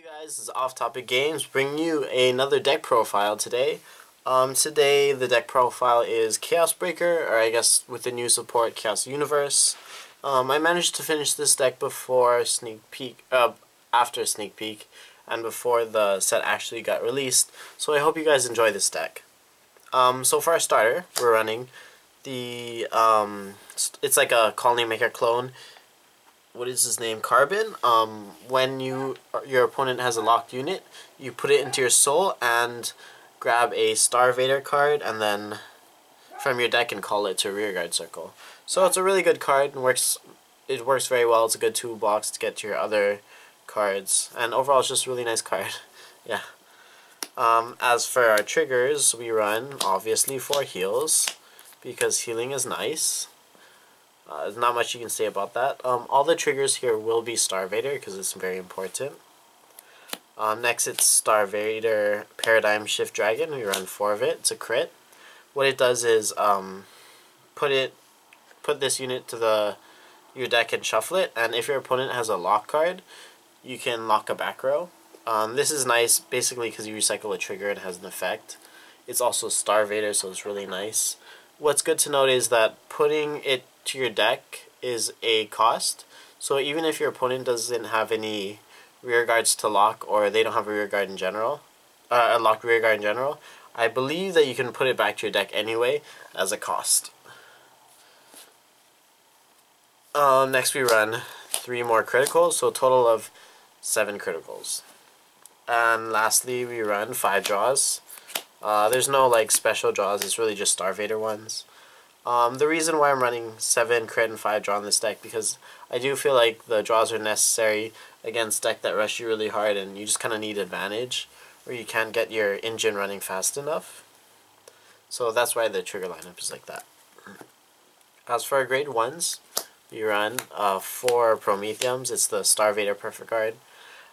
Guys, this is OffTopicGames bringing you another deck profile today. Today the deck profile is Chaos Breaker, or I guess with the new support, Chaos Universe. I managed to finish this deck before after Sneak Peek, and before the set actually got released. So I hope you guys enjoy this deck. So for our starter, we're running the it's like a Colony Maker clone. What is his name? Carbon. When your opponent has a locked unit, you put it into your soul and grab a star-vader card, and then from your deck and call it to a rearguard circle. So it's a really good card and it works very well. It's a good toolbox to get to your other cards, and overall it's just a really nice card. Yeah. As for our triggers, we run obviously 4 heals because healing is nice. There's not much you can say about that. All the triggers here will be star-vader because it's very important. Next it's star-vader Paradigm Shift Dragon. We run 4 of it. It's a crit. What it does is put this unit to your deck and shuffle it, and if your opponent has a lock card, you can lock a back row. This is nice basically because you recycle a trigger and it has an effect. It's also star-vader, so it's really nice. What's good to note is that putting it to your deck is a cost, so even if your opponent doesn't have any rear guards to lock, or they don't have a rear guard in general, a locked rear guard in general, I believe that you can put it back to your deck anyway as a cost. Next we run 3 more criticals, so a total of 7 criticals. And lastly we run 5 draws. There's no like special draws, it's really just star-vader ones. The reason why I'm running 7 crit and 5 draw in this deck, because I do feel like the draws are necessary against deck that rush you really hard and you just kind of need advantage, or you can't get your engine running fast enough. So that's why the trigger lineup is like that. As for our grade 1s, we run 4 Prometheums. It's the star-vader Perfect Guard.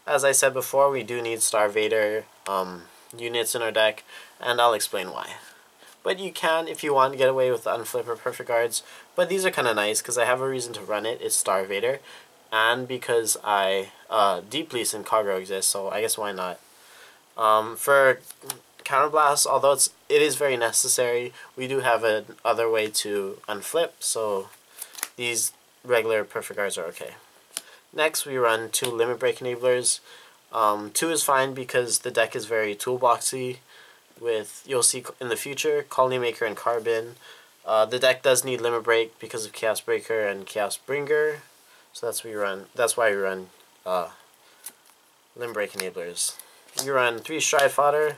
As I said before, we do need star-vader units in our deck, and I'll explain why. But you can, if you want, get away with the unflip or perfect guards. But these are kind of nice because I have a reason to run it. It's star-vader, and because Deep Lease and Kagro exist, so I guess why not. For Counterblast, although it is very necessary, we do have another way to unflip, so these regular perfect guards are okay. Next we run 2 Limit Break Enablers. 2 is fine because the deck is very toolboxy. You'll see in the future, Colony Maker and Carbon. The deck does need Limit Break because of Chaos Breaker and Chaos Bringer, so that's why we run Limit Break Enablers. We run 3 Stride Fodder.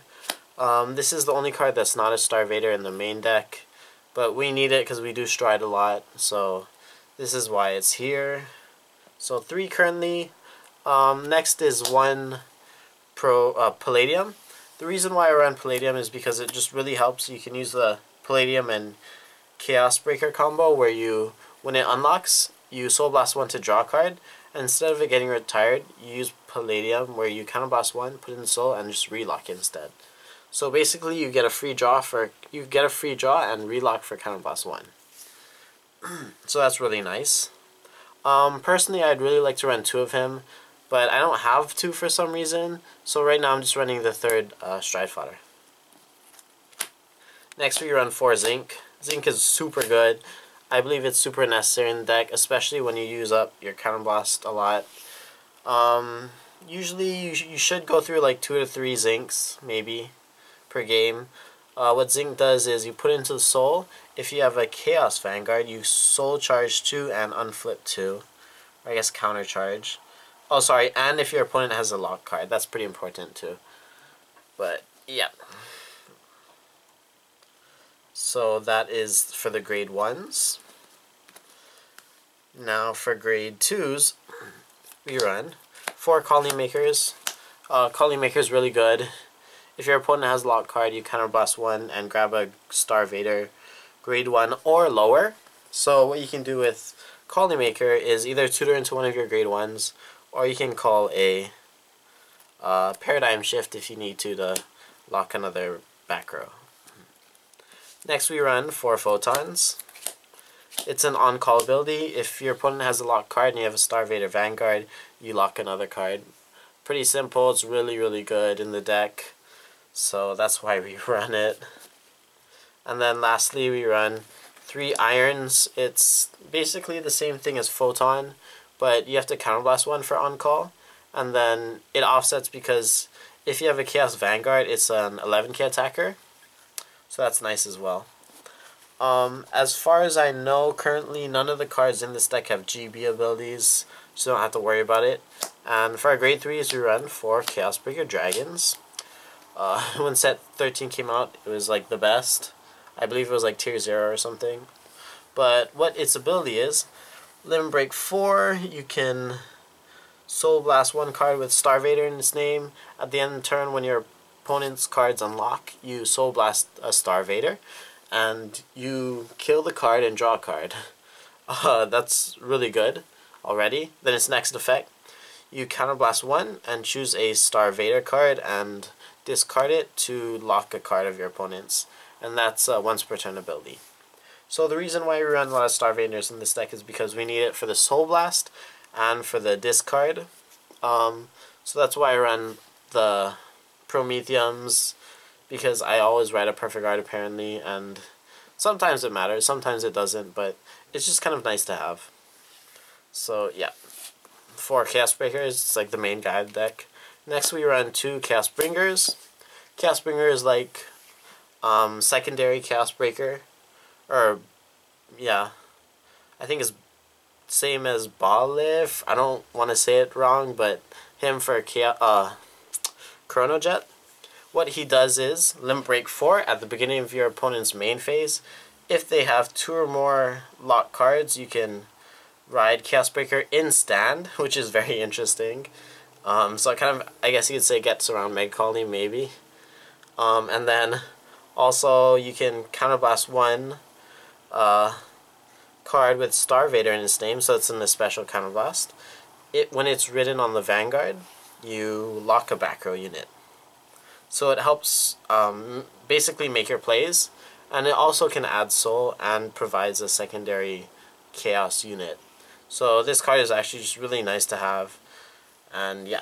This is the only card that's not a star-vader in the main deck, but we need it because we do stride a lot, so this is why it's here. So 3 currently. Next is 1 Palladium. The reason why I run Palladium is because it just really helps. You can use the Palladium and Chaos Breaker combo where when it unlocks, you Soul Blast 1 to draw a card, and instead of it getting retired, you use Palladium where you Counter Blast 1, put it in Soul, and just relock instead. So basically you get a free draw and relock for Counter Blast 1. So that's really nice. Personally, I'd really like to run 2 of him, but I don't have 2 for some reason, so right now I'm just running the 3rd Stride Fodder. Next we run 4 Zinc. Zinc is super good. I believe it's super necessary in the deck, especially when you use up your Counterblast a lot. Usually you should go through like 2 to 3 Zincs, maybe, per game. What Zinc does is you put into the Soul. If you have a Chaos Vanguard, you Soul Charge 2 and unflip 2. Or I guess counter charge. Oh, sorry, and if your opponent has a lock card, that's pretty important too. But, yeah. So that is for the grade 1s. Now for grade 2s, we run 4 Colony Makers. Colony Maker is really good. If your opponent has a lock card, you Counter Blast 1 and grab a star-vader grade 1 or lower. So what you can do with Colony Maker is either tutor into one of your grade 1s, or you can call a Paradigm Shift if you need to lock another back row. Next we run 4 Photons. It's an on-call ability. If your opponent has a locked card and you have a star-vader Vanguard, you lock another card. pretty simple. It's really, really good in the deck. So that's why we run it. And then lastly, we run 3 irons. It's basically the same thing as Photon, but you have to counterblast 1 for on-call. And then it offsets because if you have a Chaos Vanguard, it's an 11k attacker. So that's nice as well. As far as I know, currently none of the cards in this deck have GB abilities, so don't have to worry about it. And for our grade 3s, we run 4 Chaos Breaker Dragons. When set 13 came out, it was like the best. I believe it was like tier 0 or something. But what its ability is, Limb Break 4, you can Soul Blast 1 card with Star-Vader in its name. At the end of the turn, when your opponent's cards unlock, you Soul Blast a Star-Vader, and you kill the card and draw a card. That's really good already. Then its next effect, you counterblast 1 and choose a Star-Vader card and discard it to lock a card of your opponent's. And that's a once per turn ability. So the reason why we run a lot of Star-Vaders in this deck is because we need it for the Soul Blast and for the discard. So that's why I run the Prometheums, because I always ride a Perfect Guard apparently, and sometimes it matters, sometimes it doesn't, but it's just kind of nice to have. So yeah, 4 Chaos Breakers, it's like the main guide deck. Next we run 2 Chaos Bringers. Chaos Bringer is like secondary Chaos Breaker, or yeah, I think it's same as Balif. I don't want to say it wrong, but him for Chrono Jet. What he does is Limb Break 4 at the beginning of your opponent's main phase. If they have 2 or more lock cards, you can ride Chaos Breaker in stand, which is very interesting. So it kind of, I guess you could say, gets around Meg Colony maybe. And then also you can counterblast 1 card with Star-Vader in its name, so it's in the special counterblast. When it's written on the Vanguard, you lock a back row unit. So it helps basically make your plays, and it also can add soul and provides a secondary chaos unit. So this card is actually just really nice to have. And yeah.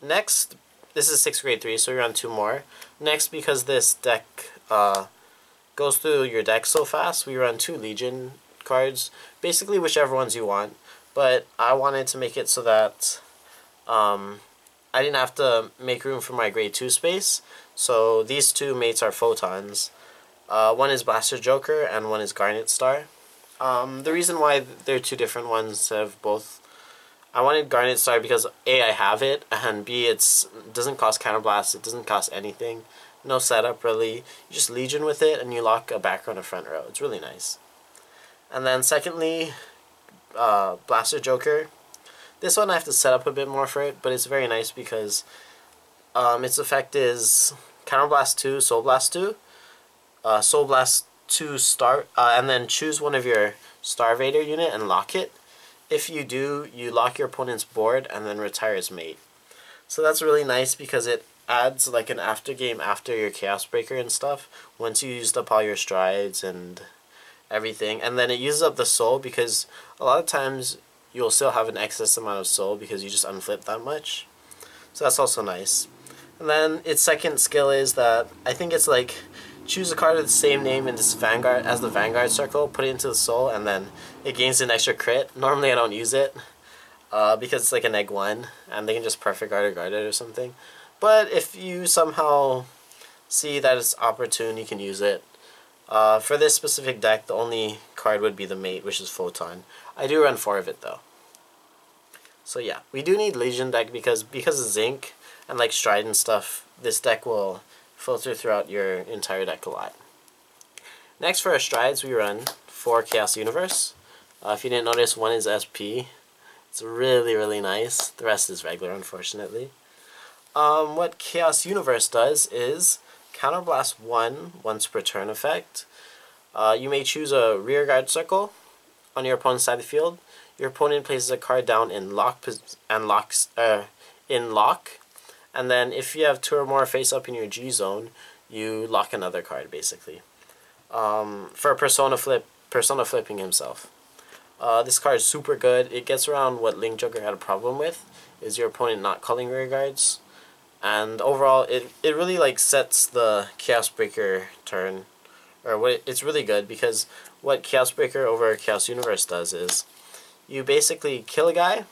Next, this is 6th grade 3, so we're on 2 more. Next, because this deck goes through your deck so fast, we run 2 Legion cards, basically whichever ones you want. But I wanted to make it so that I didn't have to make room for my grade 2 space. So these 2 mates are Photons. One is Blaster Joker and one is Garnet Star. The reason why they're 2 different ones have both, I wanted Garnet Star because A, I have it, and B, it doesn't cost counterblast, it doesn't cost anything. No setup really. You just Legion with it and you lock a back row and a front row. It's really nice. And then secondly, Blaster Joker. This one I have to set up a bit more for it, but it's very nice because its effect is Counterblast 2, Soul Blast 2, Soul Blast 2 and then choose one of your Star-Vader unit and lock it. If you do, you lock your opponent's board and then retire his mate. So that's really nice because it adds like an after game after your Chaos Breaker and stuff, once you used up all your strides and everything. And then it uses up the soul because a lot of times you'll still have an excess amount of soul because you just unflip that much. So that's also nice. And then its second skill is that I think it's like choose a card with the same name in this Vanguard as the Vanguard circle, put it into the soul, and then it gains an extra crit. Normally I don't use it because it's like an egg 1 and they can just perfect guard or guard it or something. But if you somehow see that it's opportune, you can use it. For this specific deck, the only card would be the mate, which is Photon. I do run 4 of it though. So yeah, we do need Legion deck because of Zinc and like Stride and stuff, this deck will filter throughout your entire deck a lot. Next for our Strides, we run 4 Chaos Universe. If you didn't notice, 1 is SP. It's really, really nice. The rest is regular, unfortunately. What Chaos Universe does is Counterblast 1 once per turn effect. You may choose a rearguard circle on your opponent's side of the field. Your opponent places a card down in lock, and then if you have 2 or more face up in your G zone, you lock another card basically. For Persona flipping himself. This card is super good. It gets around what Link Joker had a problem with, is your opponent not calling rear guards. And overall, it really like sets the Chaos Breaker turn, or it's really good because what Chaos Breaker over Chaos Universe does is you basically kill a guy,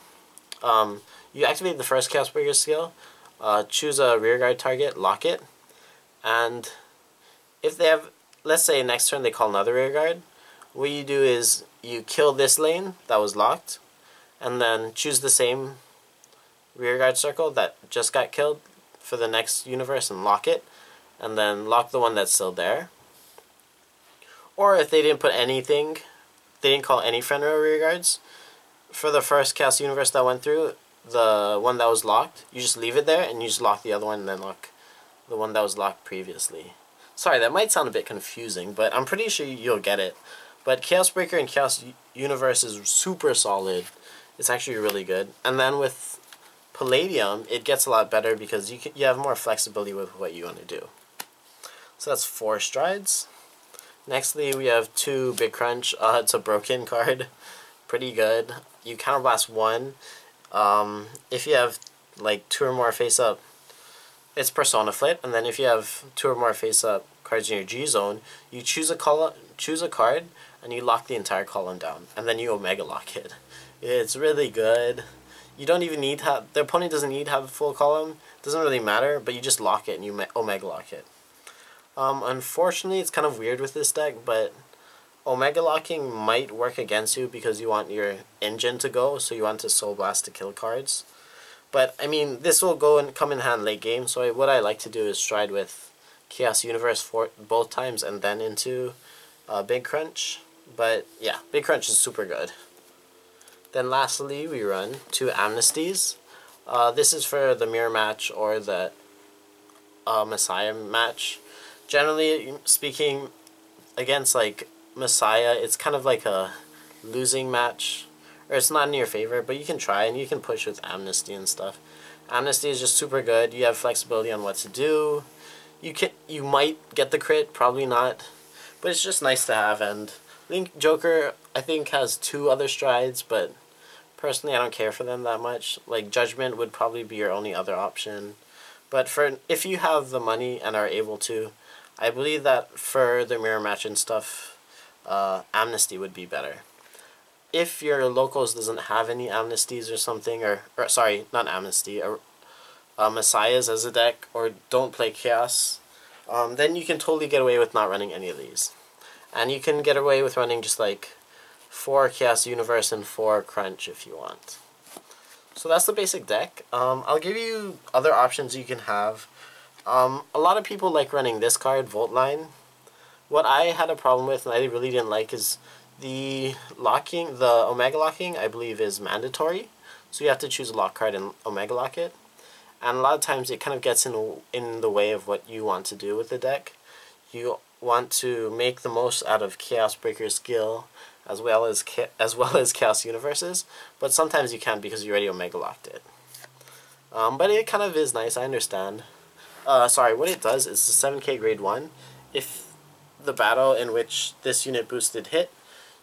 you activate the first Chaos Breaker skill, choose a rear guard target, lock it, and if they have, let's say next turn they call another rear guard, what you do is you kill this lane that was locked, and then choose the same rear guard circle that just got killed for the next universe and lock it, and then lock the one that's still there. Or if they didn't put anything, they didn't call any friend row rear guards, for the first Chaos Universe that went through, the one that was locked, you just leave it there and you just lock the other one and then lock the one that was locked previously. Sorry, that might sound a bit confusing, but I'm pretty sure you'll get it. But Chaos Breaker and Chaos Universe is super solid. It's actually really good. And then with Palladium, it gets a lot better because you have more flexibility with what you want to do. So that's 4 strides. Nextly, we have 2 Big Crunch. It's a broken card. Pretty good. You counterblast 1. If you have like 2 or more face-up, it's Persona Flip. And then if you have 2 or more face-up cards in your G zone, you choose a card and you lock the entire column down, and then you Omega Lock it. It's really good. You don't even need to have, the opponent doesn't need to have a full column. It doesn't really matter, but you just lock it and you Omega Lock it. Unfortunately, it's kind of weird with this deck, but Omega Locking might work against you because you want your engine to go, so you want to Soul Blast to kill cards. But, I mean, this will go and come in hand late game, so what I like to do is stride with Chaos Universe for both times and then into Big Crunch. But, yeah, Big Crunch is super good. Then lastly, we run 2 Amnesties. This is for the Mirror match or the Messiah match. Generally speaking, against like Messiah, it's kind of like a losing match, or it's not in your favor, but you can try and you can push with Amnesty and stuff. Amnesty is just super good. You have flexibility on what to do. You might get the crit, probably not, but it's just nice to have. And Link Joker, I think, has 2 other strides, but personally I don't care for them that much. Like Judgment would probably be your only other option, but if you have the money and are able to, I believe that for the mirror match and stuff, Amnesty would be better. If your locals doesn't have any Amnesties or something, or sorry, not Amnesty, or Messiahs as a deck, or don't play Chaos, then you can totally get away with not running any of these. And you can get away with running just like 4 Chaos Universe and 4 Crunch if you want. So that's the basic deck. I'll give you other options you can have. A lot of people like running this card, Volt Line. What I had a problem with and I really didn't like is the locking, the Omega Locking, I believe is mandatory. So you have to choose a lock card and Omega Lock it. And a lot of times it kind of gets in the way of what you want to do with the deck. You want to make the most out of Chaos Breaker's skill as well as Chaos Universes, but sometimes you can't because you already Omega Locked it. But it kind of is nice, I understand. Sorry, what it does is the 7k grade 1. If the battle in which this unit boosted hit,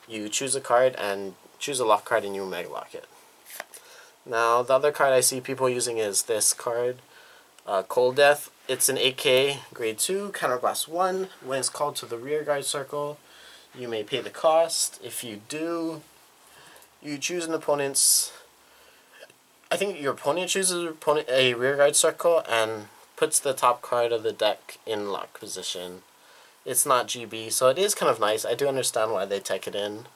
you choose a card and choose a lock card and you Omega Lock it. Now, the other card I see people using is this card, Cold Death. It's an 8k grade 2, counterblast 1. When it's called to the rear guard circle, you may pay the cost. If you do, you choose an opponent's, I think your opponent chooses a rear guard circle and puts the top card of the deck in lock position. It's not GB, so it is kind of nice. I do understand why they tech it in,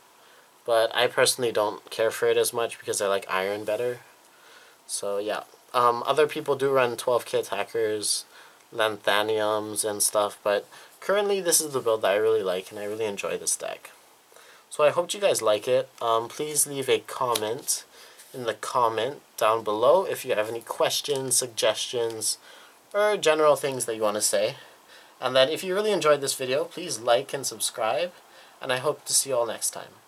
but I personally don't care for it as much because I like Iron better. So yeah, other people do run 12k attackers, Lanthaniums and stuff, but currently this is the build that I really like and I really enjoy this deck. So I hope you guys like it. Please leave a comment in the comment down below if you have any questions, suggestions, or general things that you want to say. And then if you really enjoyed this video, please like and subscribe, and I hope to see you all next time.